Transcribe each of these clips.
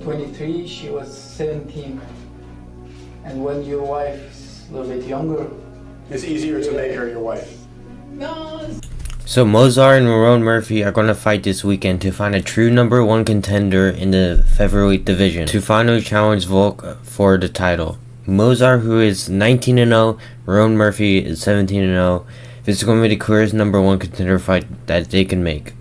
23, she was 17. And when your wife is a little bit younger, it's easier to make her your wife. No. So Movsar and Lerone Murphy are going to fight this weekend to find a true #1 contender in the Featherweight division to finally challenge Volk for the title. Movsar, who is 19-0, Lerone Murphy is 17-0. This is going to be the clearest #1 contender fight that they can make.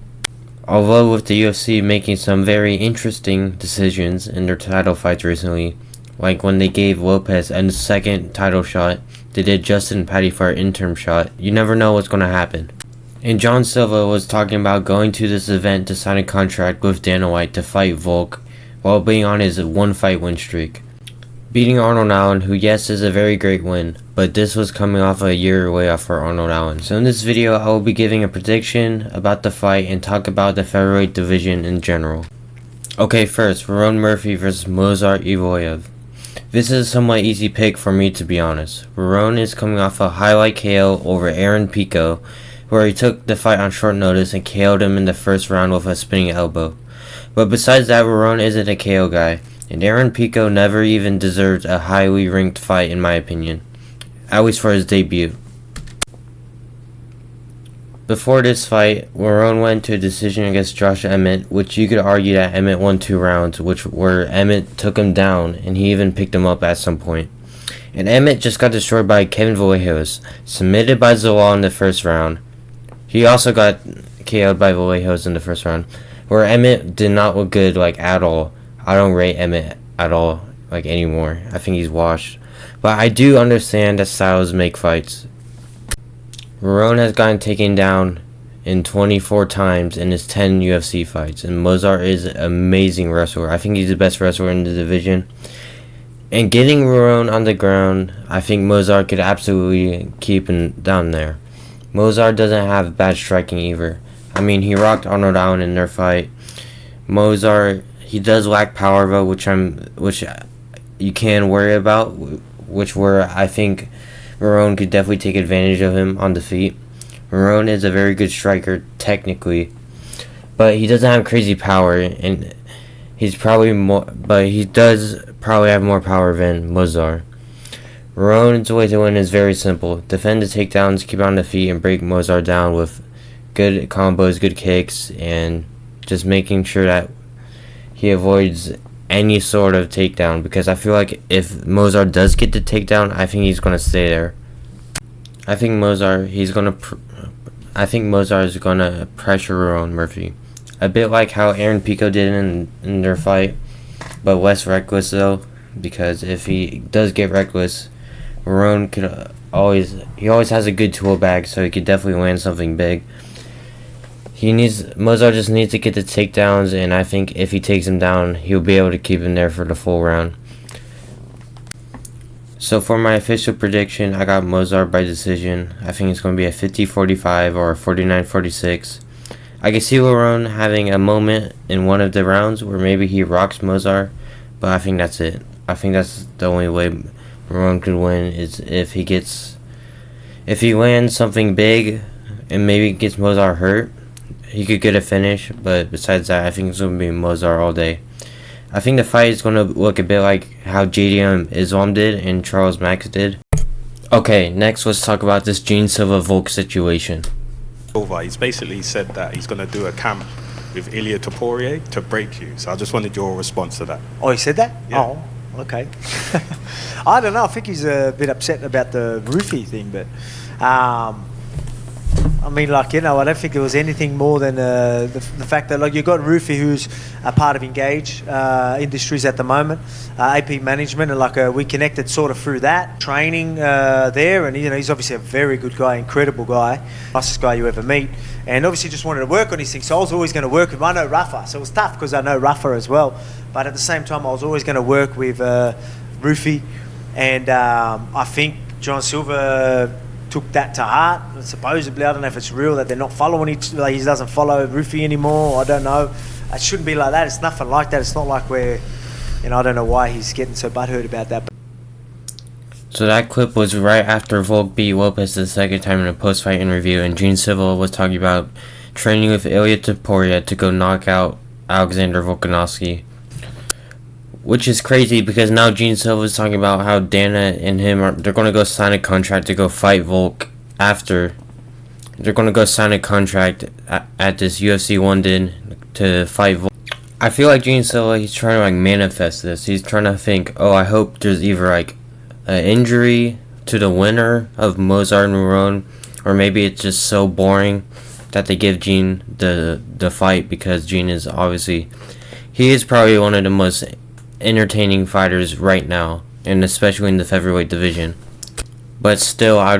Although with the UFC making some very interesting decisions in their title fights recently, like when they gave Lopez a second title shot, they did Justin Patty for an interim shot, you never know what's going to happen. And John Silva was talking about going to this event to sign a contract with Dana White to fight Volk while being on his 1-fight win streak. Beating Arnold Allen, who yes is a very great win, but this was coming off a year layoff for Arnold Allen. So in this video I will be giving a prediction about the fight and talk about the Featherweight division in general. Okay, first, Lerone Murphy vs Movsar Evloev. This is a somewhat easy pick for me, to be honest. Lerone is coming off a highlight KO over Aaron Pico, where he took the fight on short notice and KO'd him in the first round with a spinning elbow. But besides that, Lerone isn't a KO guy, and Aaron Pico never even deserved a highly ranked fight in my opinion, at least for his debut. Before this fight, Lerone went to a decision against Josh Emmett, which you could argue that Emmett won 2 rounds, where Emmett took him down, and he even picked him up at some point. And Emmett just got destroyed by Kevin Vallejos, submitted by Zalal in the first round. He also got KO'd by Vallejos in the first round, where Emmett did not look good, like, at all. I don't rate Emmett at all, like, anymore. I think he's washed. But I do understand that styles make fights. Lerone has gotten taken down in 24 times in his 10 UFC fights, and Movsar is an amazing wrestler. I think he's the best wrestler in the division. And getting Lerone on the ground, I think Movsar could absolutely keep him down there. Movsar doesn't have bad striking either. I mean, he rocked Arnold Allen in their fight. Movsar, he does lack power though, which you can worry about, where I think Lerone could definitely take advantage of him on the feet. Lerone is a very good striker technically, but he doesn't have crazy power, and he does probably have more power than Movsar. Lerone's way to win is very simple: defend the takedowns, keep on the feet, and break Movsar down with good combos, good kicks, and just making sure that he avoids any sort of takedown, because I feel like if Movsar does get the takedown, I think he's going to stay there. I think Movsar is going to pressure Lerone Murphy, a bit like how Aaron Pico did in their fight, but less reckless though, because if he does get reckless, Lerone always has a good tool bag, so he could definitely land something big. Movsar just needs to get the takedowns, and I think if he takes him down, he'll be able to keep him there for the full round. So for my official prediction, I got Movsar by decision. I think it's going to be a 50-45 or a 49-46. I can see Lerone having a moment in one of the rounds where maybe he rocks Movsar, but I think that's it. I think that's the only way Lerone could win, is if he lands something big and maybe gets Movsar hurt. He could get a finish, but besides that, I think it's going to be Movsar all day. I think the fight is going to look a bit like how JDM Islam did and Charles Max did. Okay, next let's talk about this Gene Silva Volk situation. He's basically said that he's going to do a camp with Ilia Topuria to break you. So I just wanted your response to that. Oh, he said that? Yeah. Oh, okay. I don't know. I think he's a bit upset about the roofie thing, but I mean, like, you know, I don't think there was anything more than the fact that, like, you've got Roofy, who's a part of Engage Industries at the moment, AP Management, and, like, we connected sort of through that training there, and, you know, he's obviously a very good guy, incredible guy, nicest guy you ever meet, and obviously just wanted to work on his things, so I was always going to work with him. I know Rafa, so it was tough because I know Rafa as well, but at the same time, I was always going to work with Roofy, and I think John Silva took that to heart. Supposedly, I don't know if it's real that they're not following each, like, he doesn't follow Roofy anymore. I don't know. It shouldn't be like that. It's nothing like that. It's not like we're, you know, I don't know why he's getting so butthurt about that. So that clip was right after Volk beat Lopez the second time in a post-fight interview, and Gene Silva was talking about training with Ilia Topuria to go knock out Alexander Volkanovski. which is crazy because now Gene Silva is talking about how Dana and him they're gonna go sign a contract to go fight Volk after. They're gonna go sign a contract at this UFC London to fight Volk. I feel like Gene Silva, he's trying to like manifest this. He's trying to think, oh, I hope there's either like an injury to the winner of Mosvar and Lerone, or maybe it's just so boring that they give Gene the fight, because Gene is obviously, he is probably one of the most entertaining fighters right now, and especially in the featherweight division. But still, I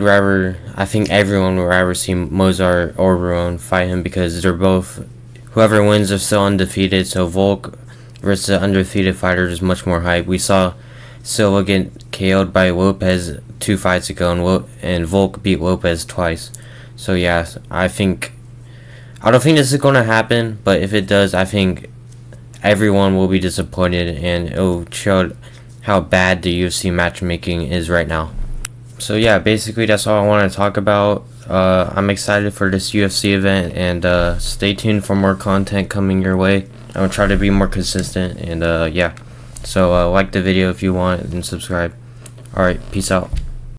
think everyone would rather see Mosvar or Lerone fight him, because they're both, whoever wins are still undefeated. So Volk versus the undefeated fighter is much more hype. We saw Silva get KO'd by Lopez 2 fights ago, and Volk beat Lopez twice. So yeah, I don't think this is going to happen, but if it does, I think everyone will be disappointed, and it will show how bad the UFC matchmaking is right now. So yeah, basically that's all I want to talk about. I'm excited for this UFC event, and stay tuned for more content coming your way. I'm gonna try to be more consistent, and yeah. So like the video if you want, and subscribe. Alright, peace out.